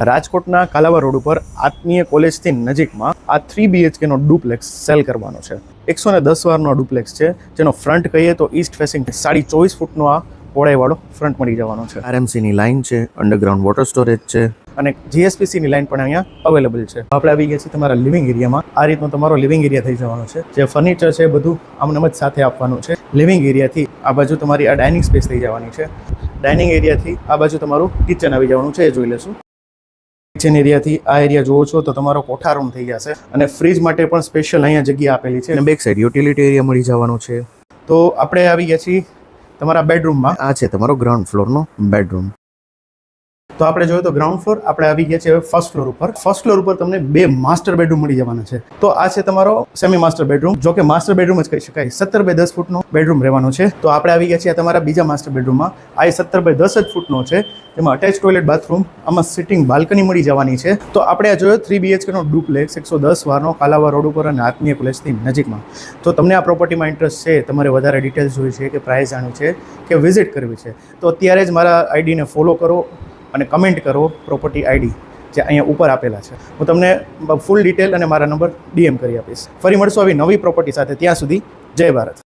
રાજકોટના કાલાવા રોડ ઉપર આત્મીય કોલેજથી નજીકમાં આ 3 BHK નો ડુપ્લેક્સ સેલ કરવાનો છે. 110 વારનો ડુપ્લેક્સ છે, જેનો ફ્રન્ટ કહીએ તો ઈસ્ટ ફેસિંગ 24.5 ફૂટનો આ પહોળાઈવાળો ફ્રન્ટ મળી જવાનો છે. RMCની લાઇન છે, અંડરગ્રાઉન્ડ વોટર સ્ટોરેજ છે અને GSPCની લાઇન પણ અહીંયા અવેલેબલ છે. આપણે આવી ગયા છીએ તમારા લિવિંગ એરિયામાં. આ રીતનો તમારો લિવિંગ એરિયા થઈ જવાનો છે. જે ફર્નિચર છે બધું આમનામ જ સાથે આપવાનું છે. લિવિંગ એરિયાથી આ બાજુ તમારી આ ડાઇનિંગ સ્પેસ થઈ જવાની છે. ડાઇનિંગ એરિયાથી આ બાજુ તમારું કિચન આવી જવાનું છે, એ જોઈ લેશું. કિચન એરિયાથી આ એરિયા જોવો છો તો તમારો કોઠા રૂમ થઈ જશે અને ફ્રીજ માટે પણ સ્પેશિયલ અહીંયા જગ્યા આપેલી છે. અને બેક સાઈડ યુટિલિટી એરિયા મળી જવાનો છે. તો આપણે આવી ગયા છીએ તમારા બેડરૂમમાં. આ છે તમારો ગ્રાઉન્ડ ફ્લોરનો બેડરૂમ. તો આપણે જોયું તો ગ્રાઉન્ડ ફ્લોર આપણે આવી ગયા છે હવે ફર્સ્ટ ફ્લોર ઉપર. ફર્સ્ટ ફ્લોર ઉપર તમને 2 માસ્ટર બેડરૂમ મળી જવાના છે. તો આ છે તમારો સેમી માસ્ટર બેડરૂમ, જો કે માસ્ટર બેડરૂમ જ કહી શકાય. 17 બાય 10 ફૂટનો બેડરૂમ રહેવાનો છે. તો આપણે આવી ગયા છીએ તમારા બીજા માસ્ટર બેડરૂમમાં. આ 17 બાય 10 જ ફૂટનો છે, જેમાં અટેચ ટોયલેટ બાથરૂમ, આમાં સિટિંગ બાલ્કની મળી જવાની છે. તો આપણે આ જોયો 3 BHK નો ડુપ્લેક્સ 110 વારનો કાલાવા રોડ ઉપર અને આત્મીય કોલેજથી નજીકમાં. તો તમને આ પ્રોપર્ટીમાં ઇન્ટરેસ્ટ છે, તમારે વધારે ડિટેલ્સ જોઈ છે કે પ્રાઇસ જાણવી છે કે વિઝિટ કરવી છે, તો અત્યારે જ મારા આઈડીને ફોલો કરો અને કમેન્ટ કરો પ્રોપર્ટી આઈડી જે અહીંયા ઉપર આપેલા છે. હું તમને ફૂલ ડિટેલ અને મારા નંબર DM કરી આપીશ. ફરી મળશું આવી નવી પ્રોપર્ટી સાથે. ત્યાં સુધી જય ભારત.